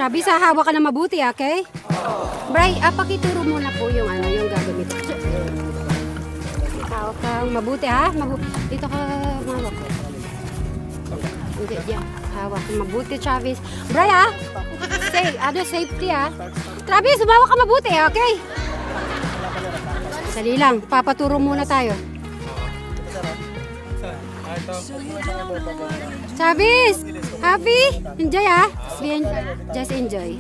Travis, hawak ka na mabuti, okay? Bray, pakituro muna po yung yung gagawin. Hawak kang mabuti, ha? Dito ka hawak. Hindi, yan. Hawak kang mabuti, Travis. Bray, ha? Safety, ha? Travis, hawak ka mabuti, okay? Sali lang, papaturo muna tayo. Travis, happy? Enjoy, ha? Just enjoy.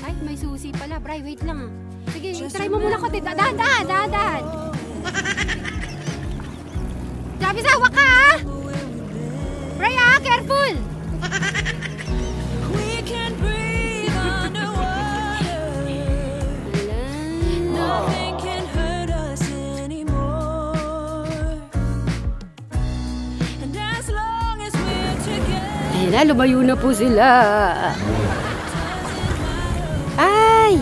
Ay, may susi pala. Bray, wait lang, ha? Sige, try mo muna ko. Dahan. Travis, hawak ka, ha? Bray, ha? Careful! Ayan na, lumayo na po sila. Ay!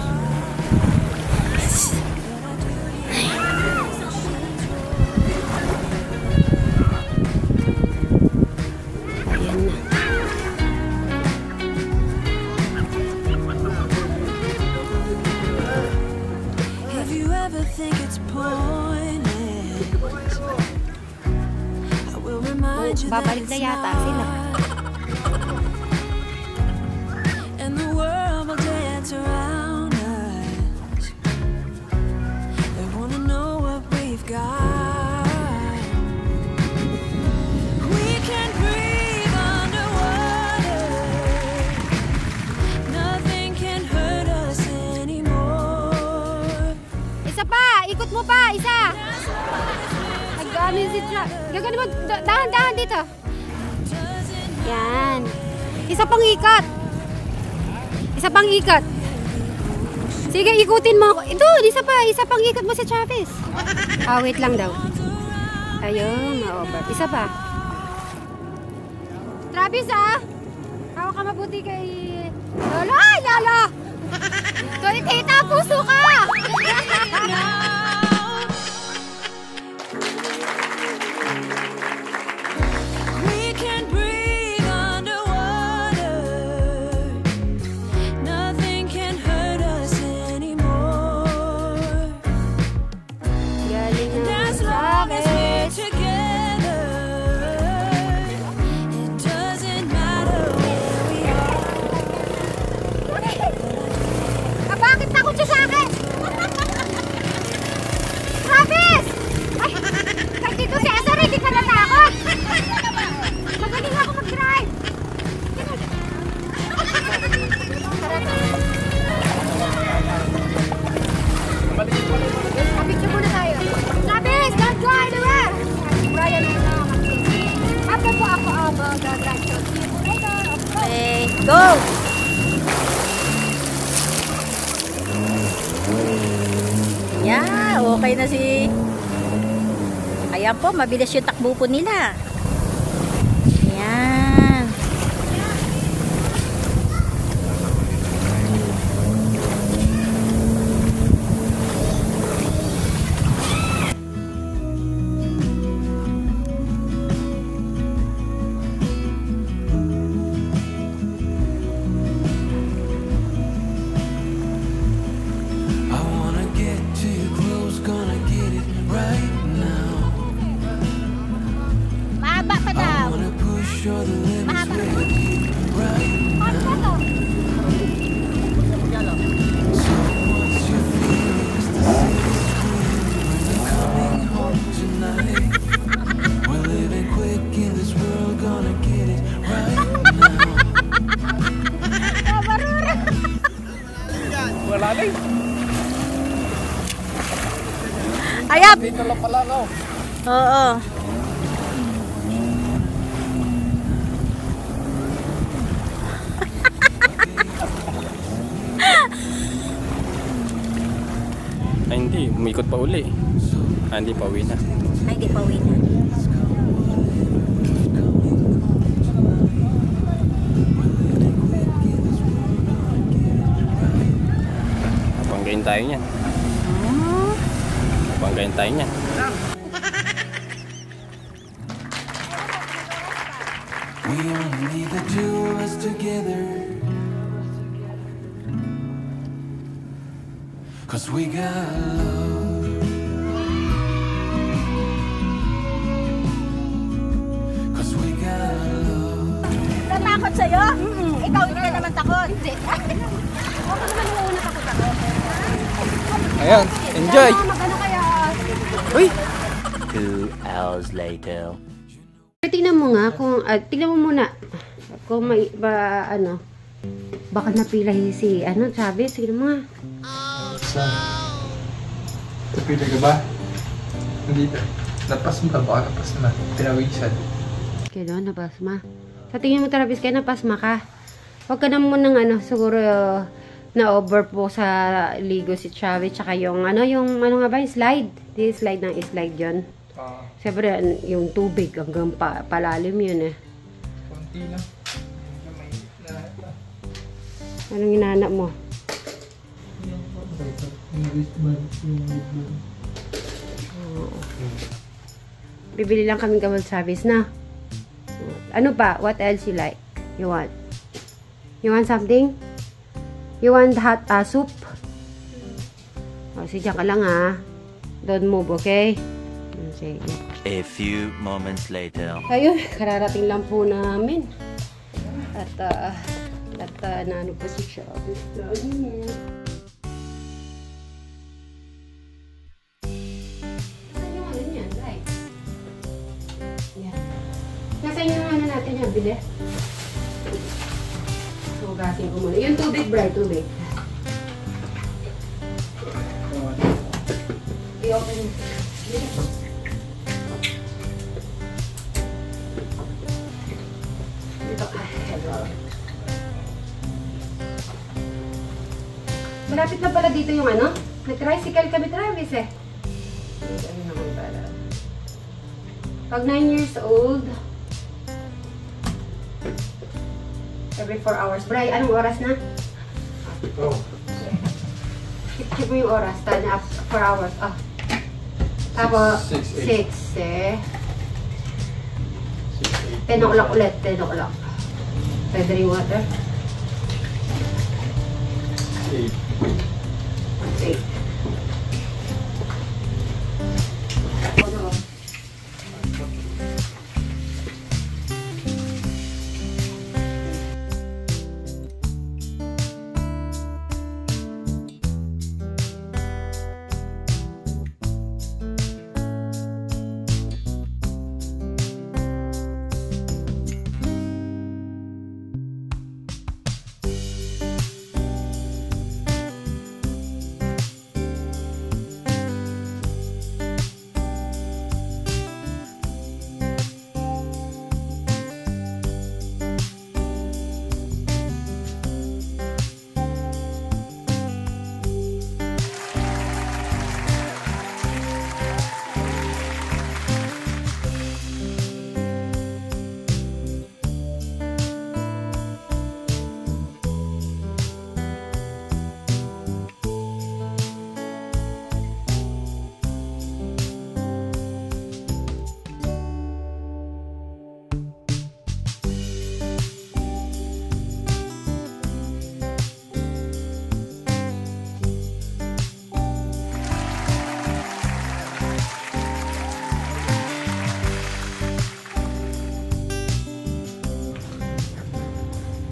Ayan na. If you ever think it's pointless, I will remind you that Babalik na yata sila. around us. They wanna know what we've got. We can breathe underwater. Nothing can hurt us anymore. Isa pa! Ikot mo pa! Isa! Nag-ano si gagano mo? Dahan-dahan dito. Yan. Isa pang ikat. Isa pang ikat. Sige, ikutin mo ako. Ito, isa pang ikot mo si Travis. Wait lang daw. Ayun, ma-over. Isa pa. Travis, hawak ka mabuti kay Lolo. Ay, Lolo! Kay tita, puso ka! Go! Yeah, okay na si... Ayan po, mabilis yung takbo po nila. Ayan. Ayap! Dito lang pala ako. Oo. Ay hindi, umikot pa uli. Hindi pa uwi na. Ay, hindi pa uwi na. Napanggayin tayo niyan. Napanggayin tayo niyan. We only need the two of us together. 'Cause we got love. 'Cause we got love. Natakot sa'yo? Ikaw hindi ka naman takot. Hindi. Ako naman yung una takot ako. Ayan, enjoy! Magano kaya? Uy! 2 hours later. Tingnan mo nga kung, tingnan mo muna kung may, ano, baka napila si, Travis, tingnan mo nga. Napila ka ba? Hindi. Napas mo ka ba? Napas na. Pinawisan. Kaya napasma. Sa tingin mo, Travis, kaya napasma ka. Huwag ka na munang, siguro, na-over po sa ligo si Travis, tsaka yung, yung nga ba, yung slide. Di slide ng slide yun. Siyempre, yung tubig hanggang palalim yun eh. Konti lang. Anong inaanak mo? Bibili lang kami gamot service na. Ano pa? What else you like? You want? You want something? You want hot soup? O, sige ka lang ha. Don't move, okay? Sige. A few moments later. Ayun, kararating lang po namin. At naano po si Travis. Nasaan yung natin yung bili? Hugasin ko muna. Yung tubig, Brad, tubig. I-open. Dito ka. Malapit na pala dito yung nag-tricycle kami, Travis eh. Ano naman pala. Pag 9 years old, every 4 hours. Bray, anong oras na? Oh. Keep mo yung oras. Tanya up 4 hours. Oh. Tapos, 6 eh. 10 o'clock ulit. 10 o'clock. Pwede rin water. 8. 8.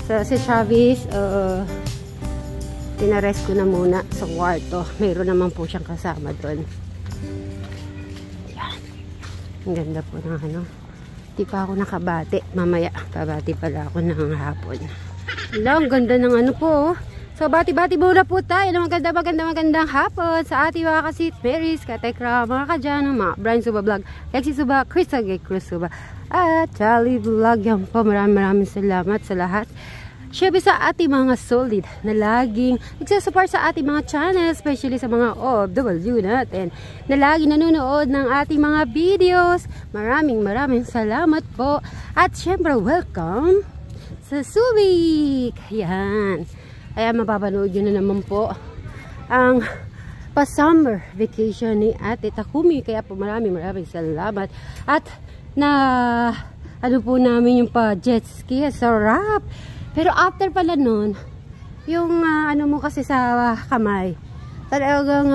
So, si Travis, tinarest ko na muna sa kwarto. Mayroon naman po siyang kasama doon. Yan. Ang ganda po ng Di pa ako nakabati. Mamaya, babati pala ako ng hapon. Wala, ang ganda ng po. So, bati-bati muna po tayo ng magandang hapon sa ating mga kasit, Marys, Katekra, mga kadyano, mga Brian Suba Vlog, Lexi Suba, Crystal Gay Cruz Suba, at Charlie Vlog. Yan po, maraming salamat sa lahat. Siyempre sa ating mga solid na laging nagsasupport sa ating mga channel, especially sa mga OFW natin, na laging nanonood ng ating mga videos. Maraming salamat po. At siyempre, welcome sa Subic! Yan. Kaya mapapanood nyo na naman po ang pa-summer vacation ni Ate Takumi. Kaya po maraming salamat. At ano po namin yung pa jet ski. Sarap. Pero after pala nun, yung ano mo kasi sa kamay, talagang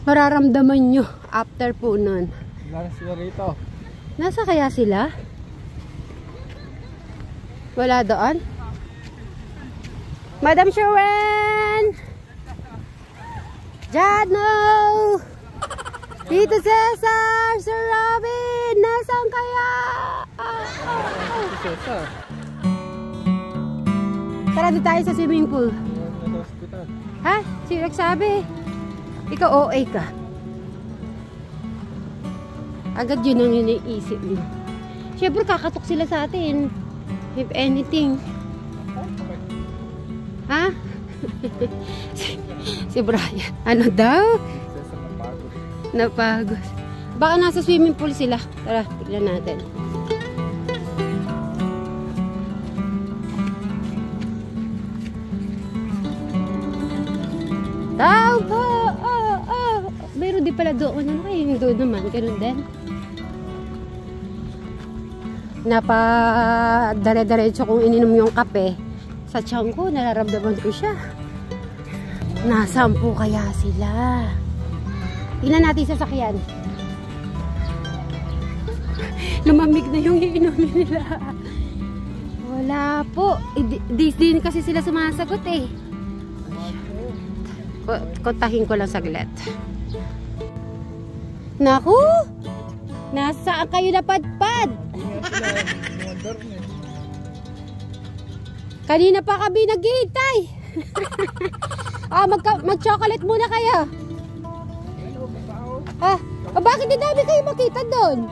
mararamdaman nyo after po nun. Wala sila rito. Nasa kaya sila? Wala doon? Madam Sherwen! Jano! Tito Cesar! Sir Robin! Nasaan kaya? Cesar. Tara di tayo sa swimming pool. Nasa hospital. Ha? Sino nagsabi? Ikaw OA ka. Agad yun ang iniisip niyo. Siyempre kakatok sila sa atin. If anything. Ha? Si Brian. Ano daw? Cesar napagod. Napagod. Baka nasa swimming pool sila. Tara, tignan natin. Tao po! Meron di pala doon. Ano kayo yung doon naman? Ganun din. Dare-diretso kong ininom yung kape. Sa tiyan ko, nararamdaman ko siya. Nasaan po kaya sila? Tingnan natin sa sasakyan. Lumamig na yung iinumin nila. Wala po. Din kasi sila sumasagot eh. Kontahin ko lang saglit. Naku! Nasaan kayo napadpad? Kanina pa kami naghihintay. Mag-chocolate muna kayo. Ha? Bakit hindi namin kayo makita doon?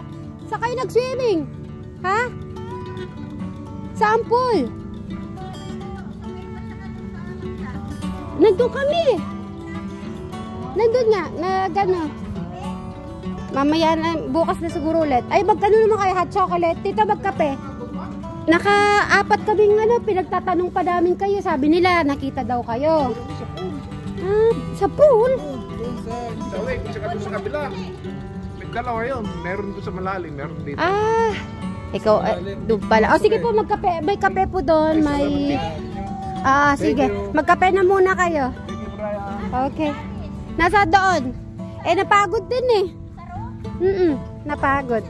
Sa kayo nag-swimming? Ha? Saan pool? Nandun kami. Nandun nga. Gano. Mamaya na, bukas na siguro ulit. Ay, magkano naman kayo hot chocolate? Tito, magkape. Naka-apat kaming pinagtatanong pa namin kayo. Sabi nila, nakita daw kayo. Sa pool? Sa way, kung sa kabila. May dalawa yun. Meron doon sa malalim, meron dito. Ikaw, doon pala. O, sige po, magkape. May kape po doon. May... sige. Magkape na muna kayo. Okay. Nasa doon. Napagod din eh. Napagod.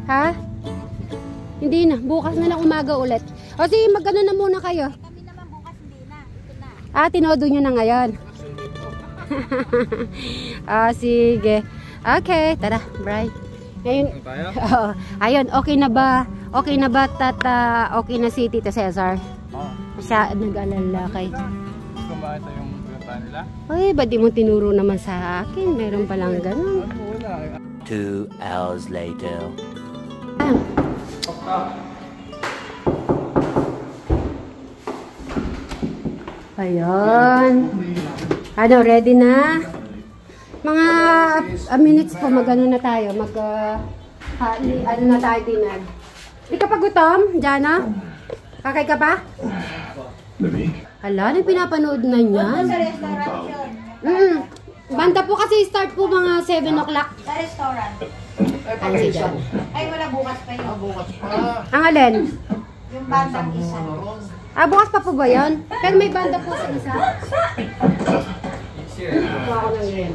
Ha? Hindi na. Bukas na lang umaga ulit. O sige, magkano na muna kayo. Kami naman bukas hindi na. Ito na. Tinodo nyo na ngayon. Sige. Okay, tara, Bri. Ngayon, ayun, okay na ba? Okay na ba okay na si Tito Cesar? Siya nag-alala kay. Gusto ba ito yung pinuntahan nila? Ay, ba't di mo tinuro naman sa akin? Meron palang ganun. 2 hours later. Ayun. Ano, ready na? Mga minutes po, mag-ano na tayo. Ano na tayo, dinner. Di ka pa gutom, Jana? Kakay ka pa? Hala, ano pinapanood na niyan? Sa restaurant yun. Banda po kasi start po mga 7 o'clock. Sa restaurant. Ano si Jan? Ay, wala bukas pa yun. Bukas pa. Ang alin? Yung bandang isa. Bukas pa po ba yun? Pero may banda po sa isa. Kuha ko ng rin.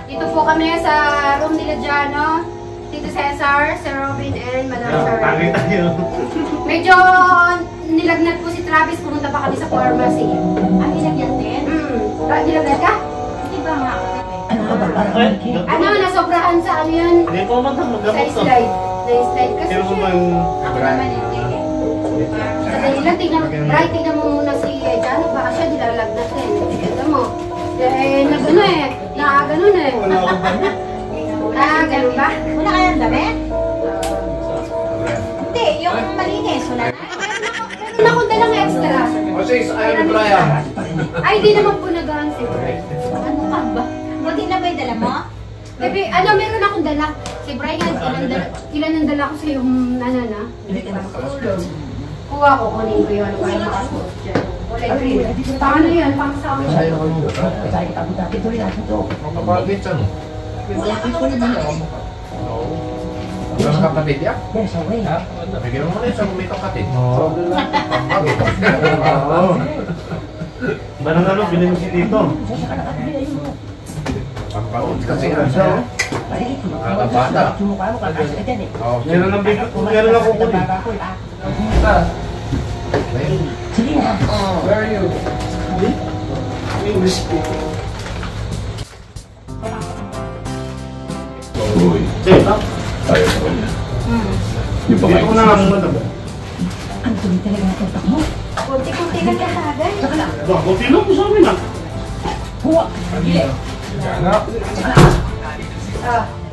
Dito po kami sa room nila Jano, Tito Cesar, Sir Robin, and Madam Sherwin. Medyo nilagnat po si Travis, pumunta pa kami sa pharmacy. Nilagyan din? Nilagnat ka? Hindi ba nga? Nasobrahan sa ano yun? Sa slide. Sa-slide kasi siya. Ako naman hindi. Sandali lang, tignan mo muna si Jano, baka siya nilalagnat rin. Tignan mo. Ganun eh. Ganun ba? Wala kayang damit? Hindi, yung malinis. Wala na. Meron akong dalang extra. Ay, di naman po nagahan si Brian. Ano ka ba? Buti na ba yung dala mo? Bebe, meron akong dala. Si Brian, ilan ang dala ko sa yung na? Kuha ko, kunin ko yun. Para makasuot dyan. Kulay green. Paano yan? Pang sound siya. Ang kapatid yan? Yes, away. Bigyan mo na sa may kapatid. Oo. Manang ano, bilhin mo si Tito. Pampaot kasi yan siya. Mga bata. Meron lang bigyan, meron lang kukunin. Sige na. Where are you? English speaking. Uy, Tito, tayo sa kanya. Yung dito ko na nga muna ba? Ang dumi talaga ng utak mo. Kunti-kunti lang yan agad. Ba, buti lang po sa amin ah. Huwa.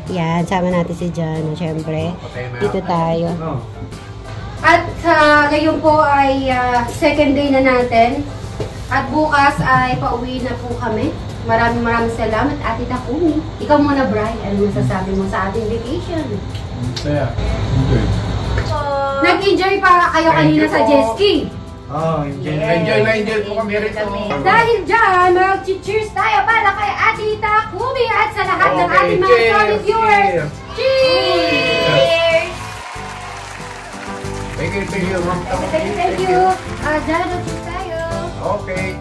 Yan, sama natin si John. Siyempre, dito tayo. Oh. At ngayon po ay second day na natin. At bukas ay pauwi na po kami. Maraming salamat, Ate Takumi. Ikaw muna, Bri. Ano masasabi mo sa ating vacation? Saya. Enjoy. Nag-enjoy pa kayo kanina sa jet ski. Oh, enjoy. Enjoy po kami rito. Dahil dyan, mag-cheers tayo para kay Ate Takumi at sa lahat ng Okay, ating mga cheers, solid viewers. Cheers! Thank you. Thank you. Dyan, mag-cheers tayo. Okay.